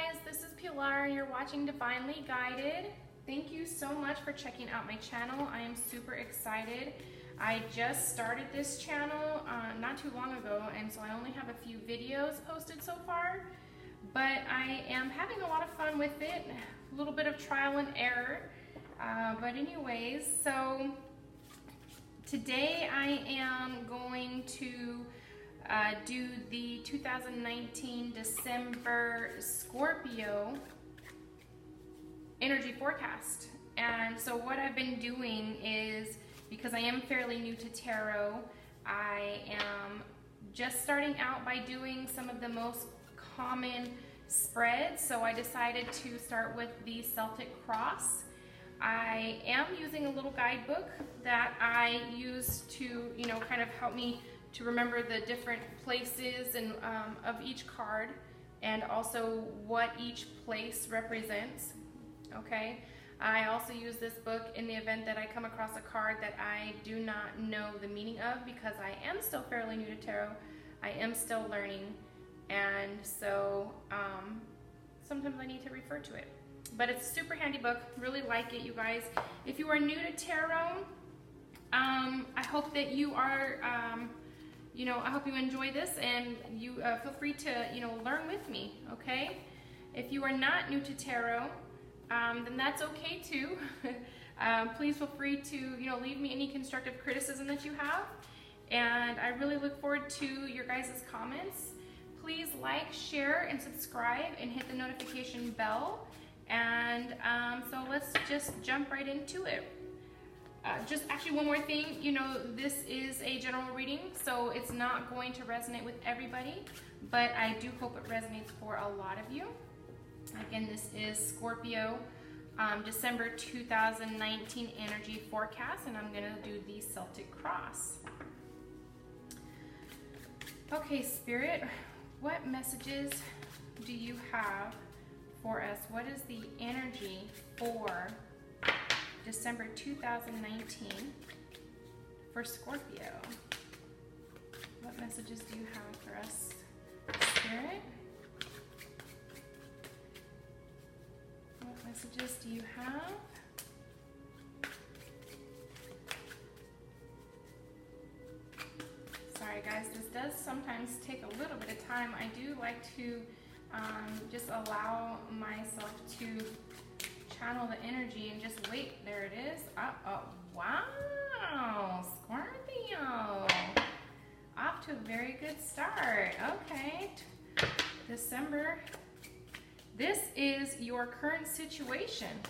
guys, this is Pilar and you're watching Divinely Guided. Thank you so much for checking out my channel. I am super excited. I just started this channel not too long ago, and so I only have a few videos posted so far, but I am having a lot of fun with it, a little bit of trial and error. But anyways, so today I am going to do the 2019 December Scorpio energy forecast. And so what I've been doing is, because I am fairly new to tarot, I am just starting out by doing some of the most common spreads. So I decided to start with the Celtic Cross. I am using a little guidebook that I use to, kind of help me to remember the different places and of each card, and also what each place represents. Okay, I also use this book in the event that I come across a card that I do not know the meaning of, because I am still fairly new to tarot. I am still learning, and so sometimes I need to refer to it. But it's a super handy book. Really like it, you guys. If you are new to tarot, I hope that you are, I hope you enjoy this, and you feel free to, learn with me, okay? If you are not new to tarot, then that's okay too. Please feel free to, leave me any constructive criticism that you have, and I really look forward to your guys' comments. Please like, share, and subscribe, and hit the notification bell. And so let's just jump right into it. Just actually one more thing, this is a general reading, so it's not going to resonate with everybody, but I do hope it resonates for a lot of you. Again, this is Scorpio, December 2019 energy forecast, and I'm going to do the Celtic Cross. Okay, Spirit, what messages do you have for us? What is the energy for December 2019 for Scorpio? What messages do you have for us, Spirit? What messages do you have? Sorry guys, this does sometimes take a little bit of time. I do like to just allow myself to channel the energy and just wait. There it is. Wow, Scorpio. Off to a very good start. Okay, December. This is your current situation.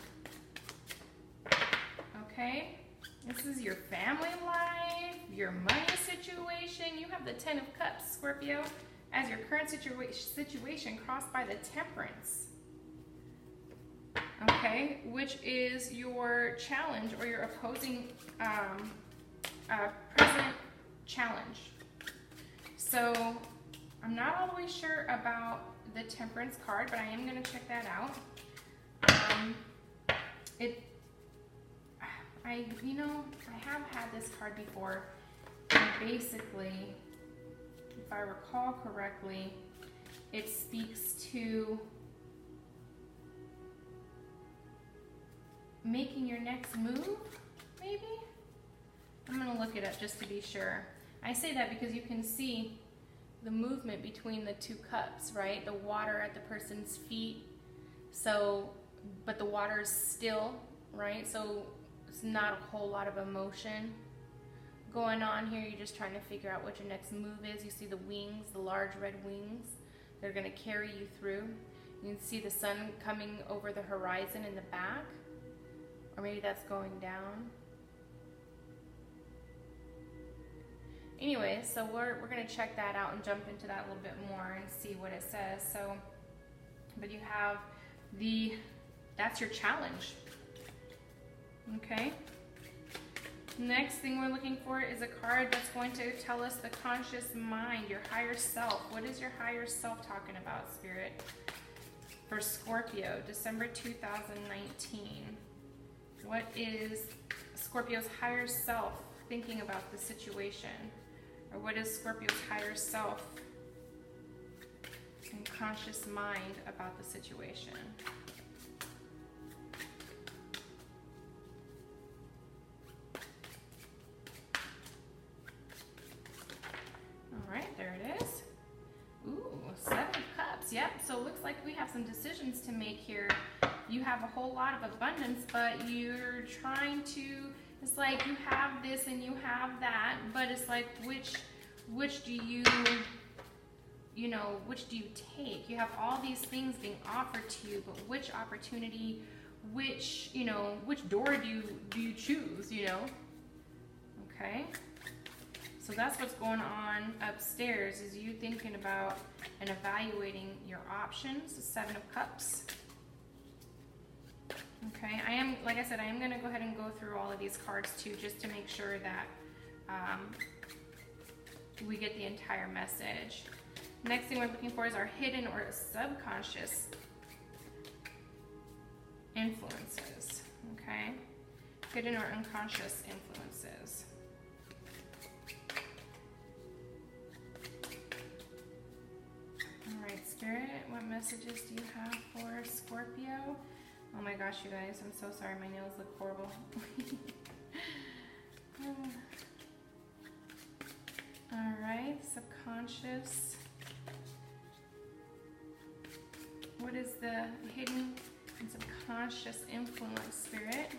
Okay, this is your family life, your money situation. You have the 10 of Cups, Scorpio, as your current situation crossed by the Temperance. Okay, which is your challenge, or your opposing present challenge. So I'm not all the way sure about the Temperance card, but I am going to check that out. I have had this card before, and basically, if I recall correctly, it speaks to making your next move, maybe? I'm going to look it up just to be sure. I say that because you can see the movement between the two cups, right? The water at the person's feet. So, but the water is still, right? So it's not a whole lot of emotion going on here. You're just trying to figure out what your next move is. You see the wings, the large red wings. They're going to carry you through. You can see the sun coming over the horizon in the back. Or maybe that's going down. Anyway, so we're going to check that out and jump into that a little bit more and see what it says. So, but you have that's your challenge. Okay. Next thing we're looking for is a card that's going to tell us the conscious mind, your higher self. What is your higher self talking about, Spirit? For Scorpio, December 2019. What is Scorpio's higher self thinking about the situation? Or what is Scorpio's higher self and conscious mind about the situation. All right, there it is. Ooh, 7 of Cups. Yep, so it looks like we have some decisions to make here. You have a whole lot of abundance, but you're trying to, it's like you have this and you have that, but it's like which do you, which do you take? You have all these things being offered to you, but which opportunity, which door do you choose, Okay? So that's what's going on upstairs, is you thinking about and evaluating your options. The 7 of Cups. Okay, like I said, I am going to go ahead and go through all of these cards too, just to make sure that we get the entire message. Next thing we're looking for is our hidden or subconscious influences. Okay, hidden or unconscious influences. All right, Spirit, what messages do you have for Scorpio? Oh my gosh, you guys, I'm so sorry. My nails look horrible. All right, subconscious. What is the hidden and subconscious influence, Spirit,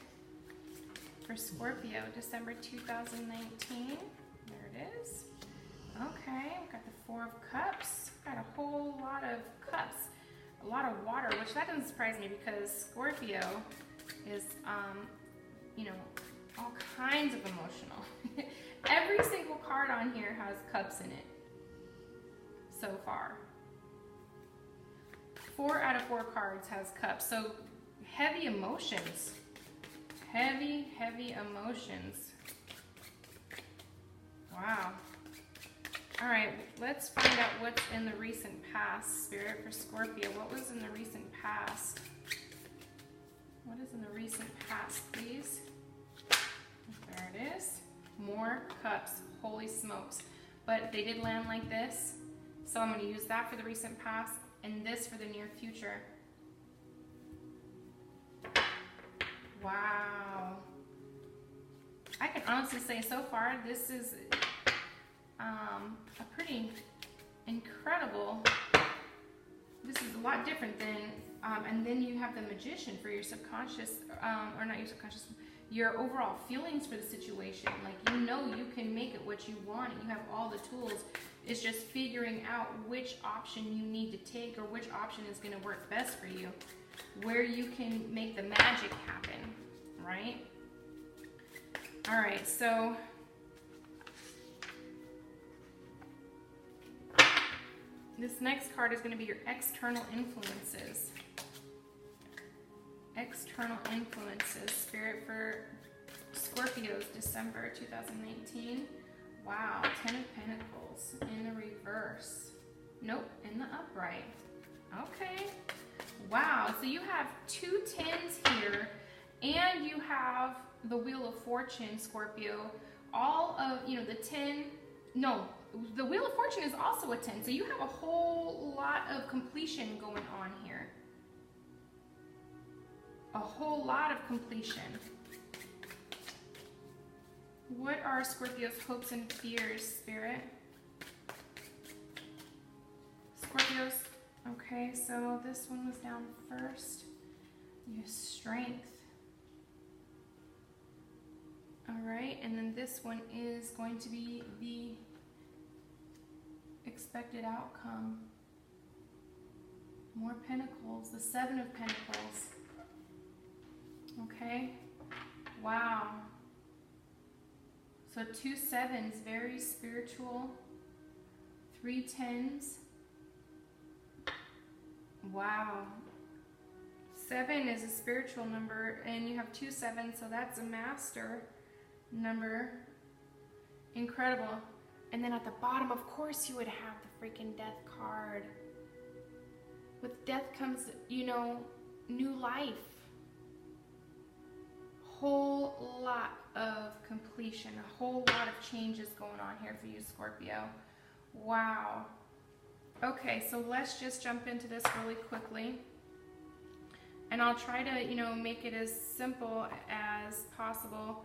for Scorpio, December 2019? There it is. Okay, we've got the 4 of Cups. Got a whole lot of cups. A lot of water, which that doesn't surprise me because Scorpio is, all kinds of emotional. Every single card on here has cups in it so far. 4 out of 4 cards has cups. So heavy emotions. Heavy, heavy emotions. Wow. All right, let's find out what's in the recent past, Spirit, for Scorpio. What was in the recent past? What is in the recent past, please? There it is. More cups. Holy smokes. But they did land like this, so I'm going to use that for the recent past and this for the near future. Wow. I can honestly say so far this is a pretty incredible, this is a lot different than, and then you have the Magician for your subconscious, or not your subconscious, your overall feelings for the situation. Like, you can make it what you want, and you have all the tools. It's just figuring out which option you need to take, or which option is going to work best for you, where you can make the magic happen, right? All right, so this next card is going to be your external influences. External influences, Spirit, for Scorpio's December 2019. Wow, 10 of Pentacles in the reverse. Nope, in the upright. Okay. Wow, so you have 2 10s here, and you have the Wheel of Fortune, Scorpio. All of, the 10, no, the Wheel of Fortune is also a 10, so you have a whole lot of completion going on here. A whole lot of completion. What are Scorpio's hopes and fears, Spirit? Scorpio's, okay, so this one was down first. You have strength. All right, and then this one is going to be the expected outcome. More Pentacles, the 7 of Pentacles. Okay, wow. So 2 7s, very spiritual. 3 10s. Wow. 7 is a spiritual number, and you have 2 7s, so that's a master number. Incredible. And then at the bottom, of course, you would have the freaking Death card. With death comes, new life. Whole lot of completion, a whole lot of changes going on here for you, Scorpio. Wow. Okay, so let's just jump into this really quickly. And I'll try to, you know, make it as simple as possible,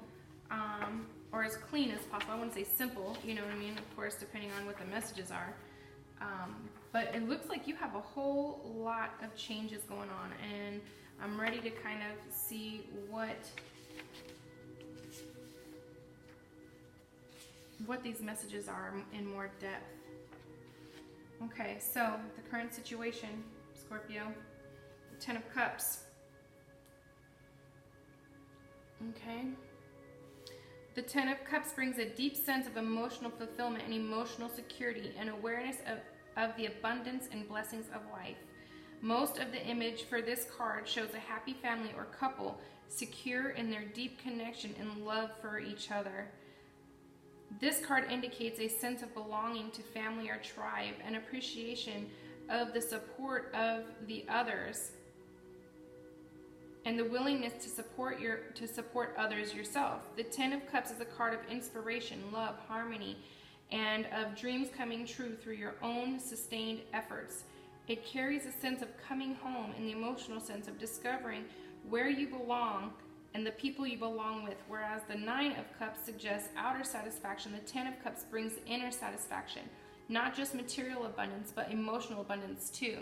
or as clean as possible. I wouldn't say simple, you know what I mean? Of course, depending on what the messages are. But it looks like you have a whole lot of changes going on, and I'm ready to kind of see what these messages are in more depth. Okay, so the current situation, Scorpio, 10 of Cups. Okay. The 10 of Cups brings a deep sense of emotional fulfillment and emotional security and awareness of the abundance and blessings of life. Most of the image for this card shows a happy family or couple secure in their deep connection and love for each other. This card indicates a sense of belonging to family or tribe and appreciation of the support of the others and the willingness to support others yourself. The 10 of Cups is a card of inspiration, love, harmony, and of dreams coming true through your own sustained efforts. It carries a sense of coming home in the emotional sense of discovering where you belong and the people you belong with, whereas the 9 of Cups suggests outer satisfaction. The 10 of Cups brings inner satisfaction, not just material abundance, but emotional abundance too.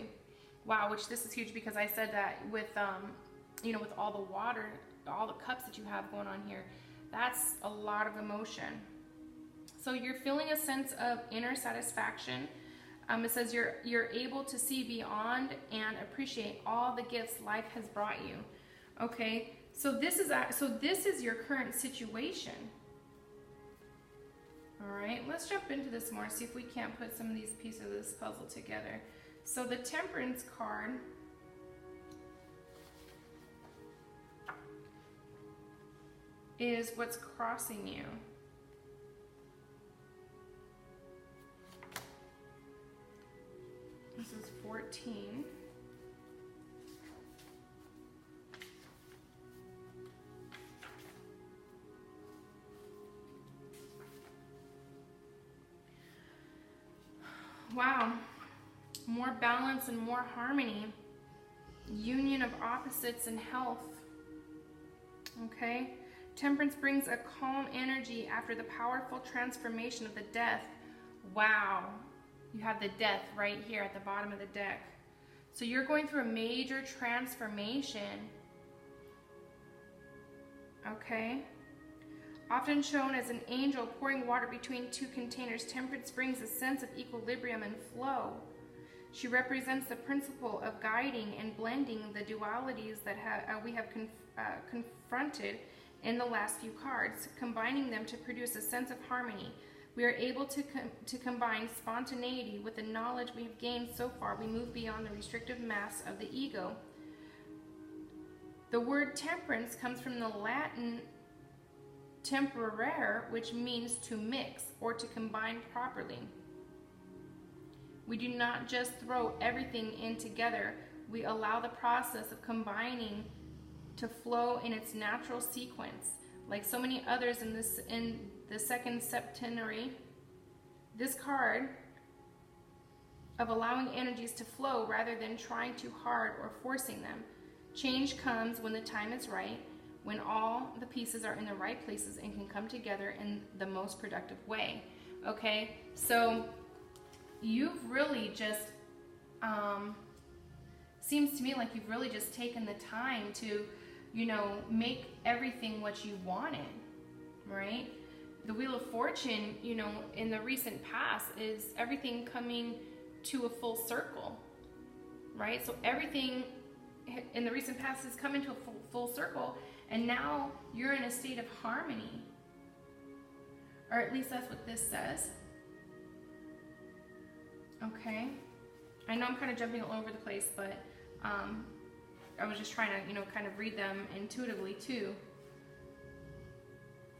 Wow, which this is huge because I said that with, you know, with all the water, all the cups that you have going on here, that's a lot of emotion. So you're feeling a sense of inner satisfaction. It says you're able to see beyond and appreciate all the gifts life has brought you. Okay, so this is your current situation. All right, let's jump into this more, see if we can't put some of these pieces of this puzzle together. So the Temperance card is what's crossing you. This is 14. Wow. More balance and more harmony. Union of opposites and health. Okay. Temperance brings a calm energy after the powerful transformation of the Death. Wow. You have the Death right here at the bottom of the deck. So you're going through a major transformation. Okay. Often shown as an angel pouring water between two containers, Temperance brings a sense of equilibrium and flow. She represents the principle of guiding and blending the dualities that we have confronted in the last few cards, combining them to produce a sense of harmony. We are able to combine spontaneity with the knowledge we have gained so far. We move beyond the restrictive mass of the ego. The word temperance comes from the Latin temperare, which means to mix or to combine properly. We do not just throw everything in together. We allow the process of combining to flow in its natural sequence. Like so many others in the second septenary, this card of allowing energies to flow rather than trying too hard or forcing them. Change comes when the time is right, when all the pieces are in the right places and can come together in the most productive way. Okay, so you've really just, seems to me like you've really just taken the time to, you know, make everything what you wanted, right? The Wheel of Fortune, you know, in the recent past is everything coming to a full circle, right? So everything in the recent past has come into a full circle, and now you're in a state of harmony. Or at least that's what this says. Okay. I know I'm kind of jumping all over the place, but I was just trying to, you know, kind of read them intuitively too.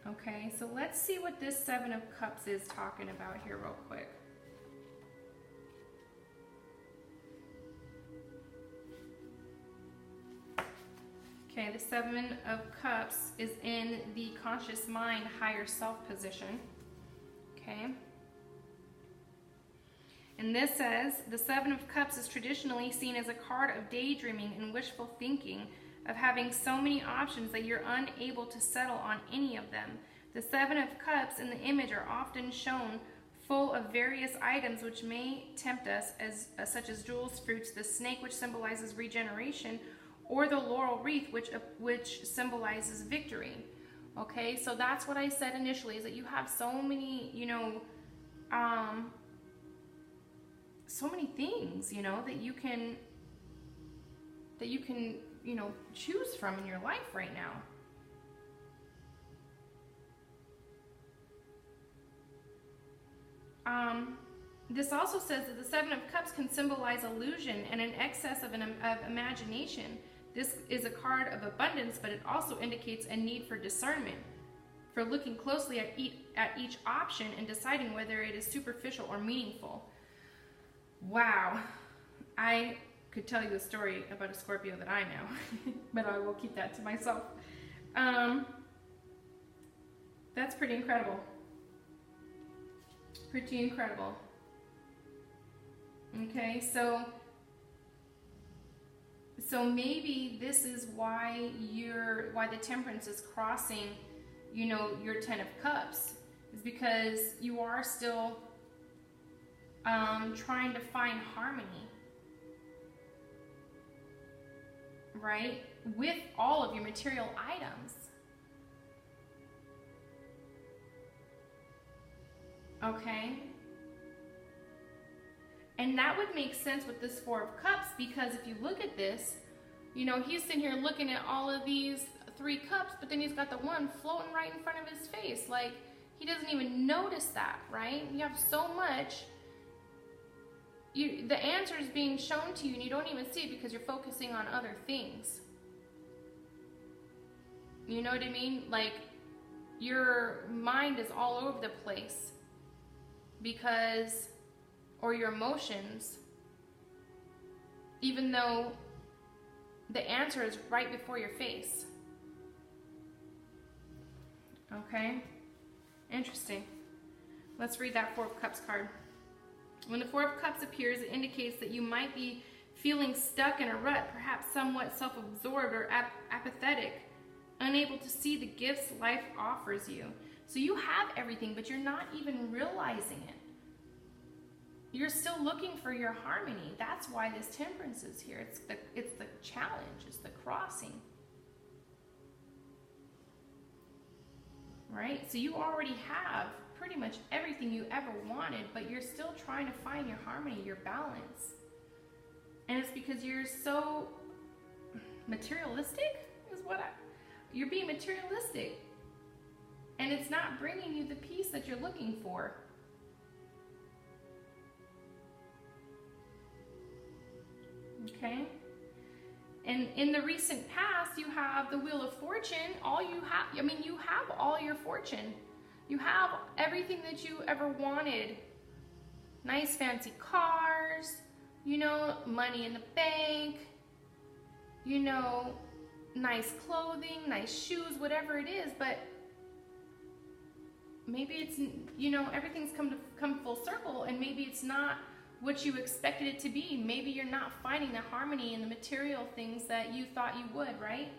Okay, so let's see what this 7 of Cups is talking about here real quick. Okay, the 7 of Cups is in the conscious mind, higher self position. Okay. And this says, the Seven of Cups is traditionally seen as a card of daydreaming and wishful thinking, of having so many options that you're unable to settle on any of them. The Seven of Cups in the image are often shown full of various items which may tempt us, such as jewels, fruits, the snake, which symbolizes regeneration, or the laurel wreath, which symbolizes victory. Okay, so that's what I said initially, is that you have so many, so many things, that you can, choose from in your life right now. This also says that the Seven of Cups can symbolize illusion and an excess of imagination. This is a card of abundance, but it also indicates a need for discernment, for looking closely at each option and deciding whether it is superficial or meaningful. Wow. I could tell you a story about a Scorpio that I know, but I will keep that to myself. That's pretty incredible. Pretty incredible. Okay, so maybe this is why the Temperance is crossing, your Ten of Cups, is because you are still trying to find harmony, right, with all of your material items. Okay? And that would make sense with this Four of Cups, because if you look at this, he's sitting here looking at all of these three cups, but then he's got the one floating right in front of his face. Like, he doesn't even notice that, right? You have so much. The answer is being shown to you, and you don't even see it because you're focusing on other things. You know what I mean? Like, your mind is all over the place or your emotions, even though the answer is right before your face. Okay? Interesting. Let's read that Four of Cups card. When the Four of Cups appears, it indicates that you might be feeling stuck in a rut, perhaps somewhat self-absorbed or apathetic, unable to see the gifts life offers you. So you have everything, but you're not even realizing it. You're still looking for your harmony. That's why this Temperance is here. It's the challenge. It's the crossing. Right? So you already have pretty much everything you ever wanted, but you're still trying to find your harmony, your balance. And it's because you're so materialistic, you're being materialistic. And it's not bringing you the peace that you're looking for. Okay? And in the recent past, you have the Wheel of Fortune. You have all your fortune. You have everything that you ever wanted. Nice fancy cars, money in the bank, nice clothing, nice shoes, whatever it is, but maybe it's, everything's come full circle, and maybe it's not what you expected it to be. Maybe you're not finding the harmony in the material things that you thought you would, right?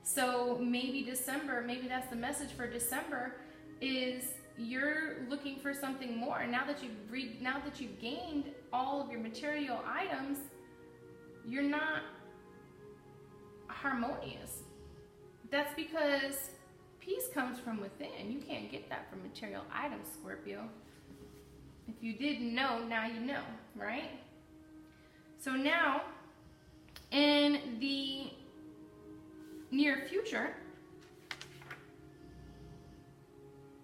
So maybe December, maybe that's the message for December, is you're looking for something more. Now that you've gained all of your material items, you're not harmonious. That's because peace comes from within. You can't get that from material items, Scorpio. If you didn't know, now you know, right? So now, in the near future,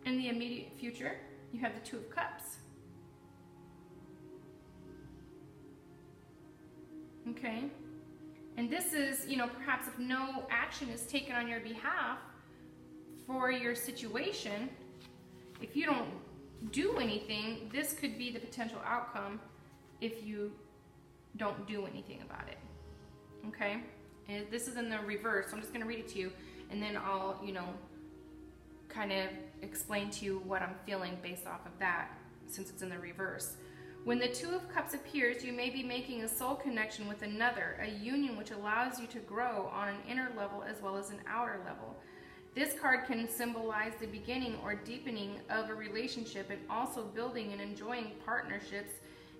in the immediate future, you have the Two of Cups. Okay? And this is, perhaps if no action is taken on your behalf for your situation, if you don't do anything, this could be the potential outcome if you don't do anything about it. Okay? And this is in the reverse, so I'm just going to read it to you, and then I'll, kind of explain to you what I'm feeling based off of that, since it's in the reverse. When the Two of Cups appears, you may be making a soul connection with another, a union which allows you to grow on an inner level as well as an outer level. This card can symbolize the beginning or deepening of a relationship and also building and enjoying partnerships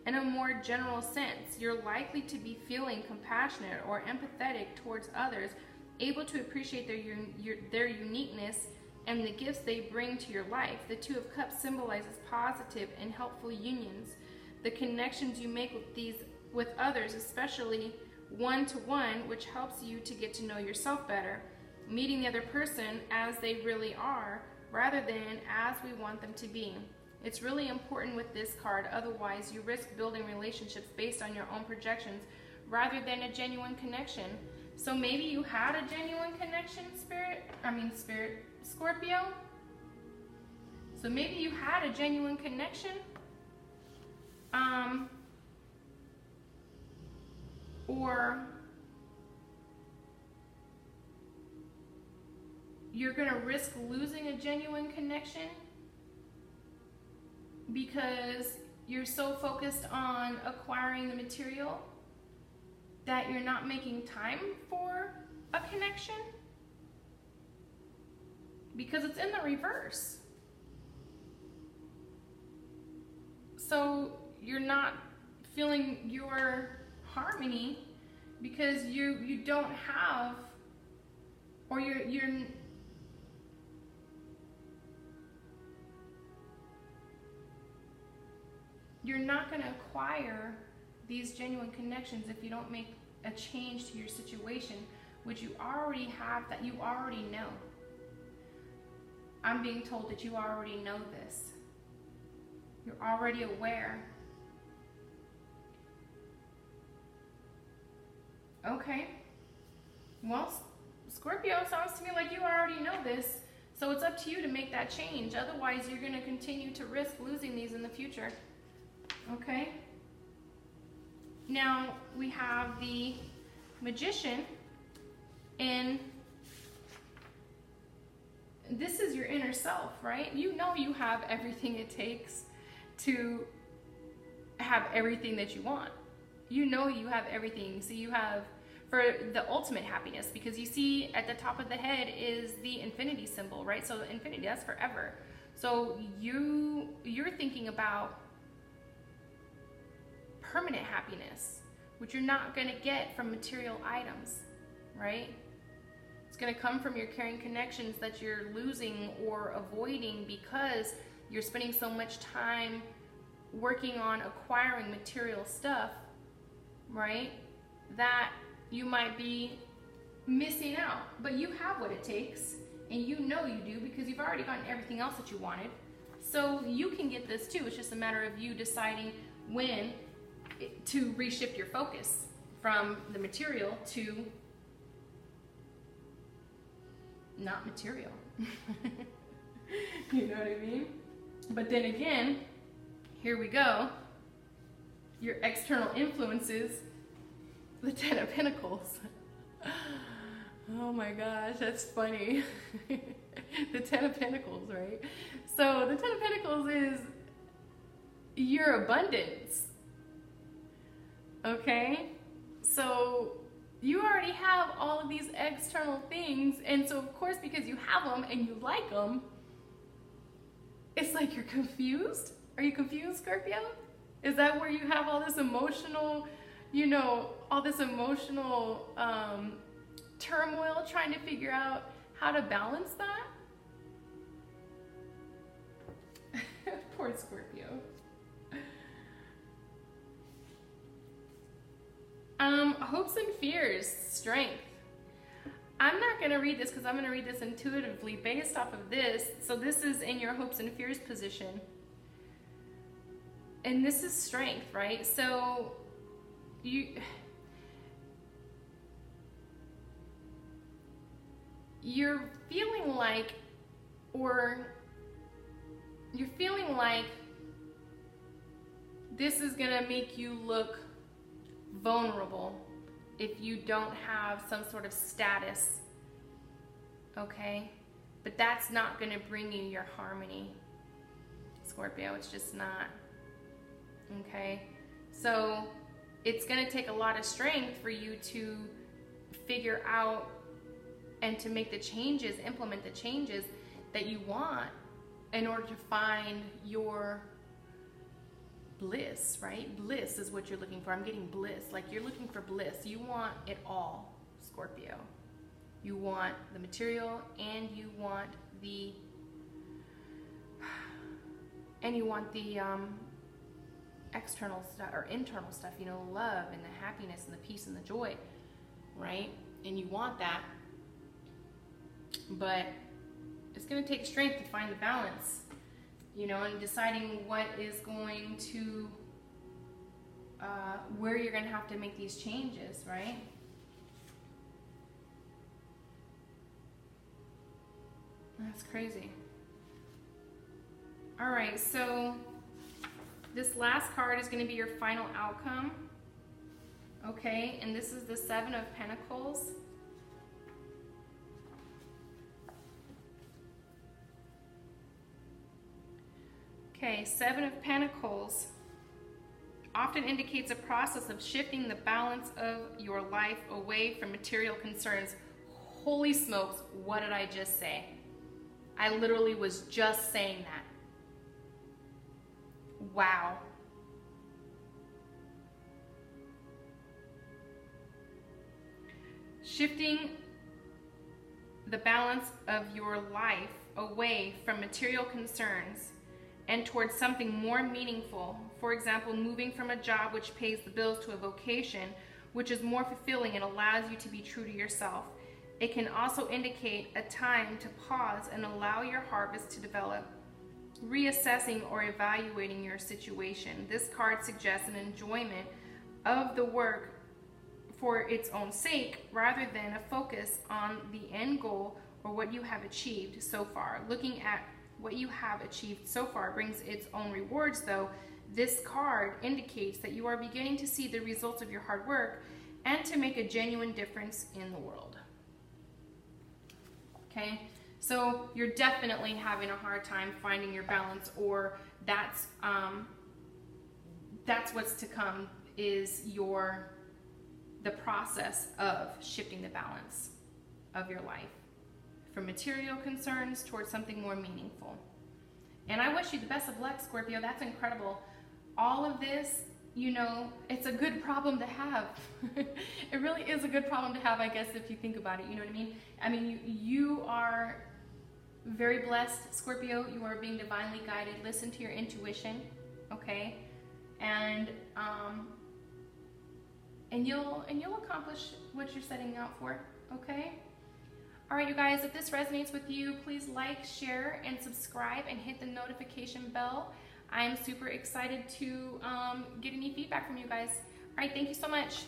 in a more general sense. You're likely to be feeling compassionate or empathetic towards others, able to appreciate their uniqueness and the gifts they bring to your life. The Two of Cups symbolizes positive and helpful unions. The connections you make with others, especially one-to-one, which helps you to get to know yourself better, meeting the other person as they really are rather than as we want them to be. It's really important with this card, otherwise you risk building relationships based on your own projections rather than a genuine connection. So maybe you had a genuine connection, Scorpio. So maybe you had a genuine connection. Or you're going to risk losing a genuine connection because you're so focused on acquiring the material that you're not making time for a connection, because it's in the reverse. So you're not feeling your harmony because you don't have, or you're not going to acquire these genuine connections if you don't make a change to your situation, which you already have, that you already know. I'm being told that you already know this. You're already aware. Okay. Well, Scorpio, sounds to me like you already know this, so it's up to you to make that change. Otherwise, you're going to continue to risk losing these in the future. Okay? Now, we have the Magician, and this is your inner self, right? You know you have everything it takes to have everything that you want. You know you have everything. So you have, for the ultimate happiness, because you see at the top of the head is the infinity symbol, right? So infinity, that's forever. So you're thinking about permanent happiness, which you're not going to get from material items, right? It's going to come from your caring connections that you're losing or avoiding because you're spending so much time working on acquiring material stuff, right? That you might be missing out. But you have what it takes, and you know you do because you've already gotten everything else that you wanted. So you can get this too. It's just a matter of you deciding when to reshift your focus from the material to not material. You know what I mean? But then again, here we go. Your external influences, the Ten of Pentacles. Oh my gosh, that's funny. The Ten of Pentacles, right? So the Ten of Pentacles is your abundance. Okay? So you already have all of these external things, and so of course, because you have them and you like them, it's like you're confused. Are you confused, Scorpio? Is that where you have all this emotional, all this emotional turmoil trying to figure out how to balance that? Poor Scorpio. Hopes and fears, strength. I'm not going to read this because I'm going to read this intuitively based off of this. So this is in your hopes and fears position. And this is strength, right? So you're feeling like, this is going to make you look vulnerable if you don't have some sort of status, okay? But that's not going to bring you your harmony, Scorpio. It's just not. okay? So it's going to take a lot of strength for you to figure out and to make the changes, implement the changes that you want in order to find your bliss, right? Bliss is what you're looking for. I'm getting bliss. Like, you're looking for bliss. You want it all, Scorpio. You want the material, and you want the external stuff or internal stuff, you know, love and the happiness and the peace and the joy, right? And you want that, but it's going to take strength to find the balance, you know, and deciding what is going to, where you're going to have to make these changes, right? That's crazy. All right, so this last card is going to be your final outcome, okay? And this is the Seven of Pentacles. Okay, Seven of Pentacles often indicates a process of shifting the balance of your life away from material concerns. Holy smokes, what did I just say? I literally was just saying that. Wow. Shifting the balance of your life away from material concerns and towards something more meaningful. For example, moving from a job which pays the bills to a vocation which is more fulfilling and allows you to be true to yourself. It can also indicate a time to pause and allow your harvest to develop, reassessing or evaluating your situation. This card suggests an enjoyment of the work for its own sake rather than a focus on the end goal or what you have achieved so far. Looking at what you have achieved so far brings its own rewards, though. This card indicates that you are beginning to see the results of your hard work and to make a genuine difference in the world. Okay, so you're definitely having a hard time finding your balance, or that's what's to come, is the process of shifting the balance of your life from material concerns towards something more meaningful. And I wish you the best of luck, Scorpio. That's incredible. All of this, you know, it's a good problem to have. It really is a good problem to have, I guess, if you think about it. You know what I mean? I mean, you are very blessed, Scorpio. You are being divinely guided. Listen to your intuition, okay? And you'll accomplish what you're setting out for, okay? All right, you guys, if this resonates with you, please like, share, and subscribe, and hit the notification bell. I'm super excited to get any feedback from you guys. All right, thank you so much.